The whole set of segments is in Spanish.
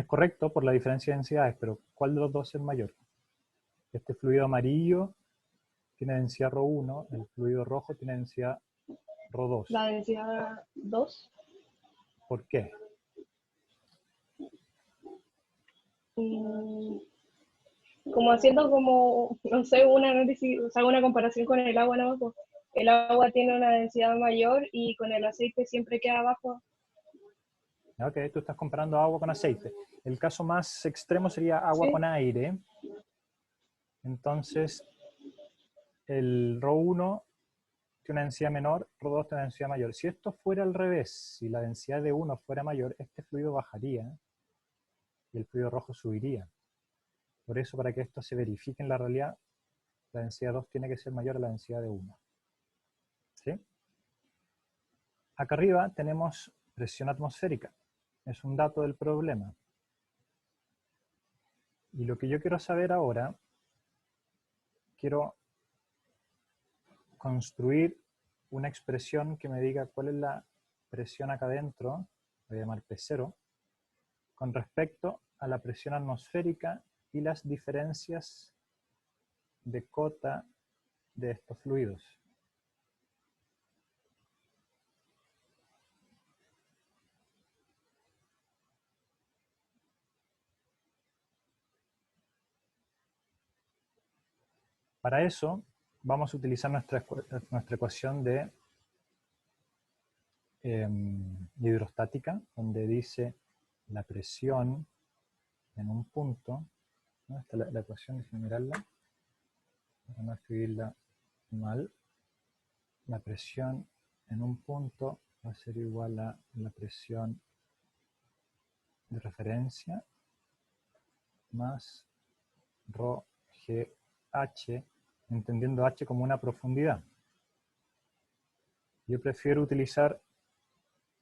Es correcto por la diferencia de densidades, pero ¿cuál de los dos es mayor? Este fluido amarillo tiene densidad ρ1, el fluido rojo tiene densidad ρ2. La densidad 2. ¿Por qué? Como haciendo como, no sé, un análisis, o sea, una comparación con el agua, ¿no? Pues el agua tiene una densidad mayor y con el aceite siempre queda abajo. Ok, tú estás comparando agua con aceite. El caso más extremo sería agua Sí. con aire. Entonces, el ρ1 tiene una densidad menor, ρ2 tiene una densidad mayor. Si esto fuera al revés, si la densidad de uno fuera mayor, este fluido bajaría y el fluido rojo subiría. Por eso, para que esto se verifique en la realidad, la densidad 2 tiene que ser mayor a la densidad de 1. ¿Sí? Acá arriba tenemos presión atmosférica. Es un dato del problema. Y lo que yo quiero saber ahora, quiero construir una expresión que me diga cuál es la presión acá adentro, voy a llamar P0, con respecto a la presión atmosférica y las diferencias de cota de estos fluidos. Para eso vamos a utilizar nuestra ecuación de hidrostática, donde dice la presión en un punto, ¿no? Esta es la ecuación, déjenme mirarla, para no escribirla mal. La presión en un punto va a ser igual a la presión de referencia más ρ g h, entendiendo h como una profundidad. Yo prefiero utilizar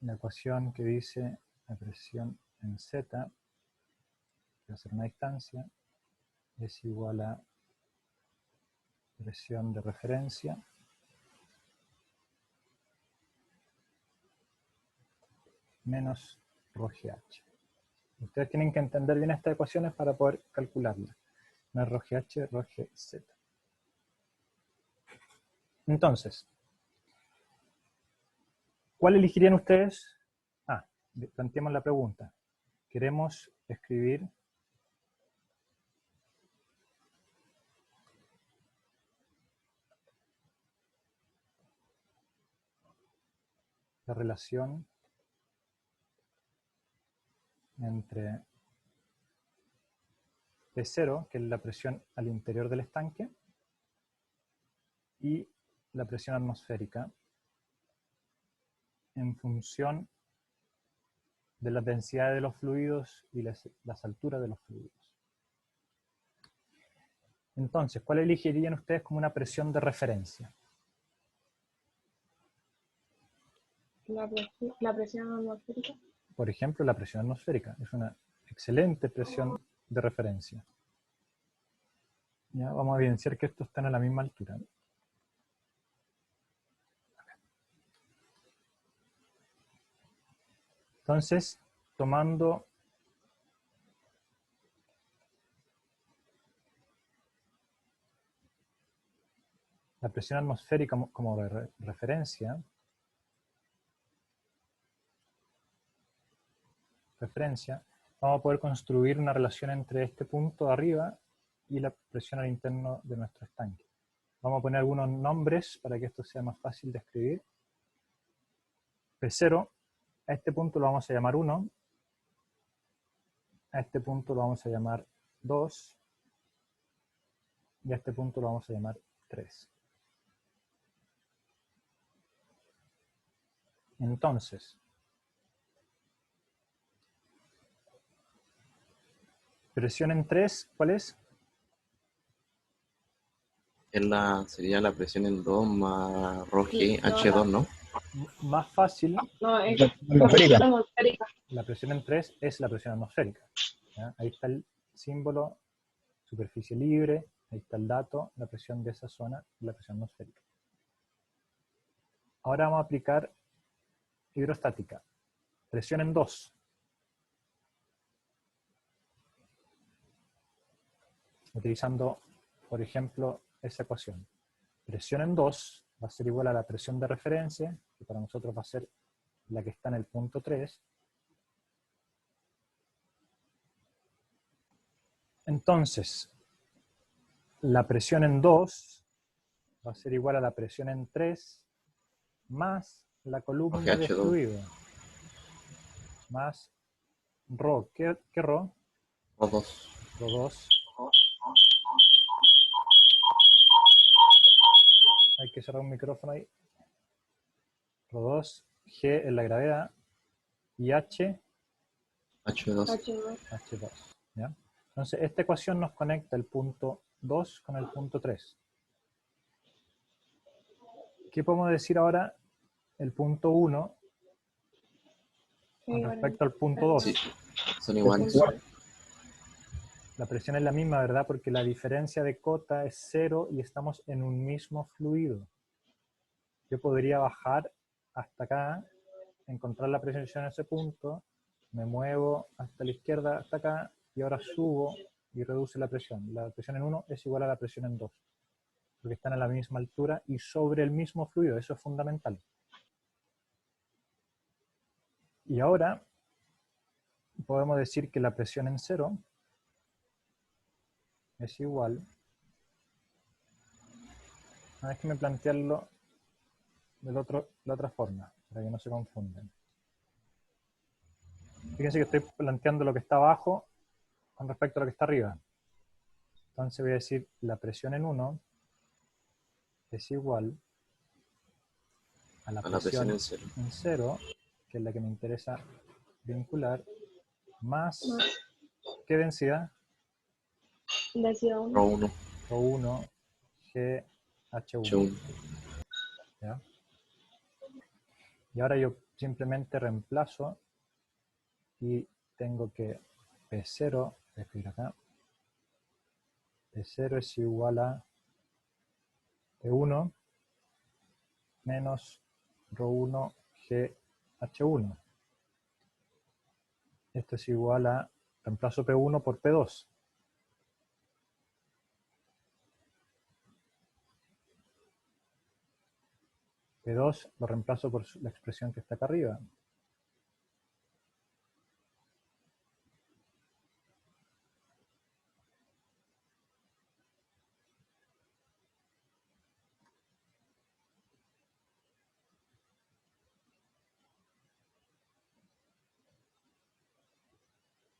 la ecuación que dice la presión en z, que va a ser una distancia, es igual a presión de referencia menos ρgh. Ustedes tienen que entender bien estas ecuaciones para poder calcularlas. No es ρgh, ρgz. Entonces, ¿cuál elegirían ustedes? Planteemos la pregunta. Queremos escribir la relación entre P0, que es la presión al interior del estanque, y la presión atmosférica en función de las densidades de los fluidos y las alturas de los fluidos. Entonces, ¿cuál elegirían ustedes como una presión de referencia? La presión atmosférica. Por ejemplo, la presión atmosférica es una excelente presión de referencia. ¿Ya? Vamos a evidenciar que estos están a la misma altura. Entonces, tomando la presión atmosférica como referencia, vamos a poder construir una relación entre este punto de arriba y la presión al interno de nuestro estanque. Vamos a poner algunos nombres para que esto sea más fácil de escribir. P0, a este punto lo vamos a llamar 1, a este punto lo vamos a llamar 2, y a este punto lo vamos a llamar 3. Entonces, presión en 3, ¿cuál es? Sería la presión en 2 más ρg H2, ¿no? Más fácil. No, es la presión atmosférica. La presión en 3 es la presión atmosférica. ¿Ya? Ahí está el símbolo, superficie libre, ahí está el dato, la presión de esa zona, la presión atmosférica. Ahora vamos a aplicar hidrostática. Presión en 2. utilizando, por ejemplo, esa ecuación. Presión en 2 va a ser igual a la presión de referencia, que para nosotros va a ser la que está en el punto 3. Entonces, la presión en 2 va a ser igual a la presión en 3 más la columna de OGH2. fluido, más ρ. ¿Qué ρ? O2. ρ2. Hay que cerrar un micrófono ahí. ρ2, G es la gravedad, y H, H2. H2. ¿Ya? Entonces, esta ecuación nos conecta el punto 2 con el punto 3. ¿Qué podemos decir ahora? El punto 1 con respecto al punto 2. Sí, son iguales. La presión es la misma, ¿verdad? Porque la diferencia de cota es 0 y estamos en un mismo fluido. Yo podría bajar hasta acá, encontrar la presión en ese punto, me muevo hasta la izquierda, hasta acá, y ahora subo y reduce la presión. La presión en 1 es igual a la presión en 2, porque están a la misma altura y sobre el mismo fluido. Eso es fundamental. Y ahora podemos decir que la presión en 0 es igual, déjenme plantearlo de la otra forma, para que no se confundan. Fíjense que estoy planteando lo que está abajo con respecto a lo que está arriba. Entonces voy a decir la presión en 1 es igual a la presión en en 0, que es la que me interesa vincular, más, ¿qué densidad? Densidad 1. Rho1. Rho1 GH1. H1. ¿Ya? Y ahora yo simplemente reemplazo y tengo que P0, voy a escribir acá, P0 es igual a P1 menos Rho1 GH1. Esto es igual a, reemplazo P1 por P2. P2 lo reemplazo por la expresión que está acá arriba.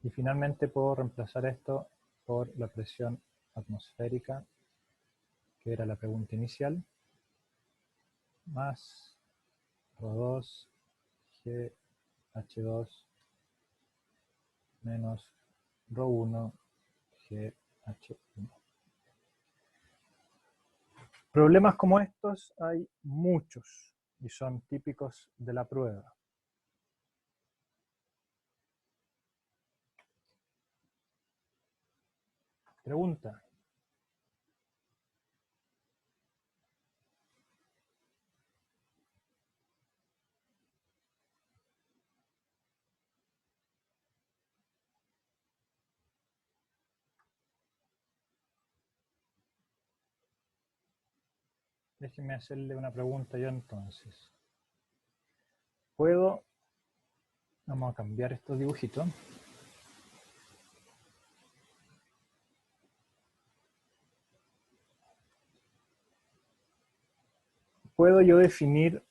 Y finalmente puedo reemplazar esto por la presión atmosférica, que era la pregunta inicial, más Rho2 GH2 menos Rho1 GH1. Problemas como estos hay muchos y son típicos de la prueba. Pregunta. Déjenme hacerle una pregunta yo entonces. ¿Puedo? Vamos a cambiar estos dibujitos. ¿Puedo yo definir,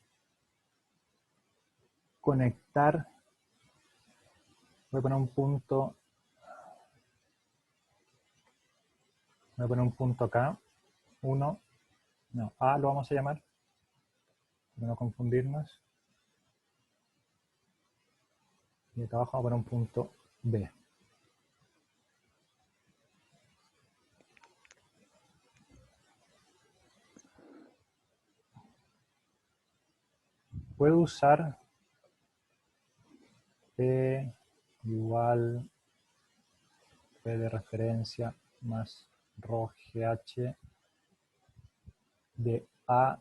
conectar? Voy a poner un punto. Voy a poner un punto acá. 1. No, A lo vamos a llamar, para no confundirnos. Y acá abajo vamos a poner un punto B. Puedo usar P igual P de referencia más Rho GH de A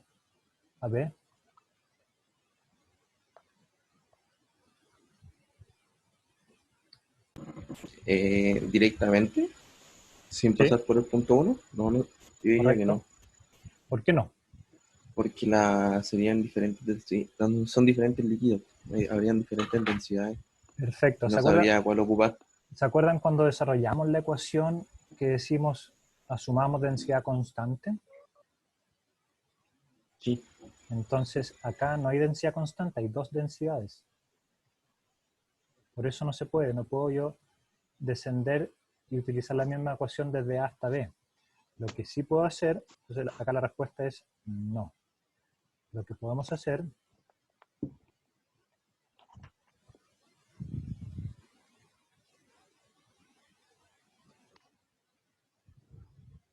a B. Directamente, sin ¿Sí? pasar por el punto 1. No, no, yo diría que no. ¿Correcto? ¿Por qué no? Porque serían diferentes, son diferentes líquidos, habrían diferentes densidades, Perfecto. y no sabría cuál ocupar. ¿Se acuerdan cuando desarrollamos la ecuación que decimos asumamos densidad constante? Sí, Entonces acá no hay densidad constante, hay dos densidades. Por eso no se puede, no puedo yo descender y utilizar la misma ecuación desde A hasta B. Lo que sí puedo hacer, entonces acá la respuesta es no. Lo que podemos hacer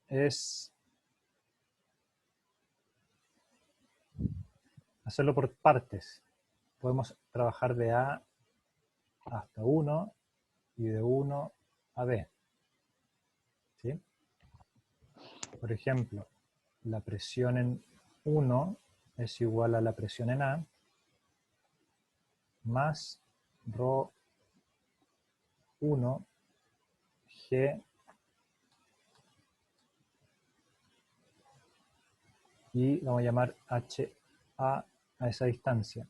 es hacerlo por partes. Podemos trabajar de A hasta 1 y de 1 a B. ¿Sí? Por ejemplo, la presión en 1 es igual a la presión en A más ρ 1 G y vamos a llamar HA a esa distancia.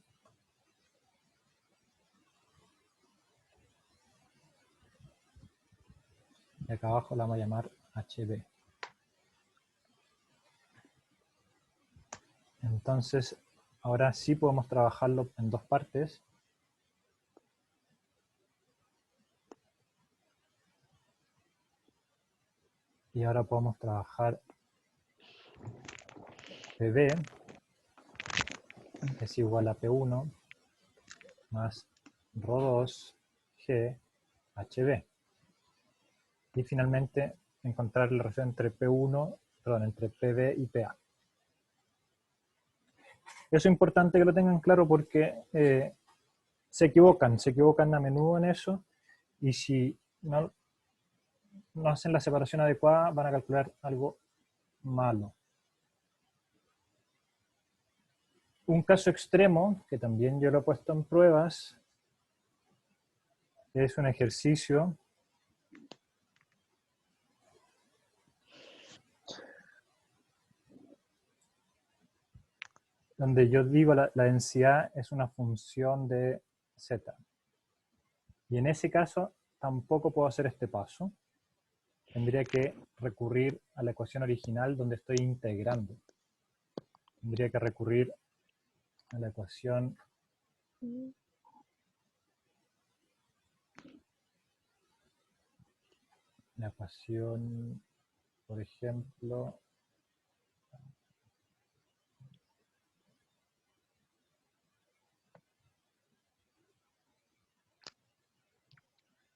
Y acá abajo la vamos a llamar HB. Entonces, ahora sí podemos trabajarlo en dos partes. Y ahora podemos trabajar PB es igual a P1 más ρ2 G HB. Y finalmente encontrar la relación entre P1, perdón, entre PB y PA. Eso es importante que lo tengan claro porque se equivocan a menudo en eso, y si no hacen la separación adecuada van a calcular algo malo. Un caso extremo, que también yo lo he puesto en pruebas, es un ejercicio donde yo digo la densidad es una función de z. Y en ese caso tampoco puedo hacer este paso. Tendría que recurrir a la ecuación original donde estoy integrando. Tendría que recurrir a la ecuación por ejemplo,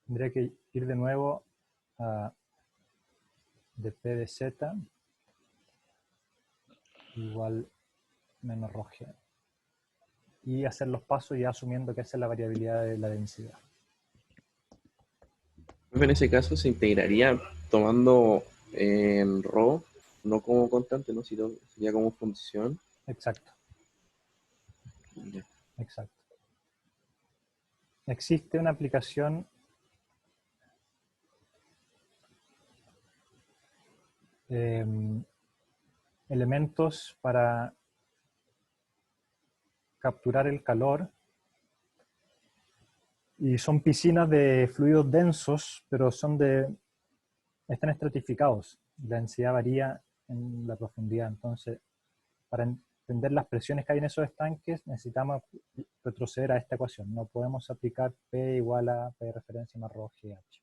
tendría que ir de nuevo a de P de Z igual menos ρg. Y hacer los pasos ya asumiendo que esa es la variabilidad de la densidad. en ese caso se integraría tomando en ρ, no como constante, ¿no? Sino sería como función. Exacto, Ya. exacto. Existe una aplicación elementos para capturar el calor, y son piscinas de fluidos densos, pero están estratificados. La densidad varía en la profundidad. Entonces, para entender las presiones que hay en esos estanques, necesitamos retroceder a esta ecuación. No podemos aplicar P igual a P de referencia más ρ GH.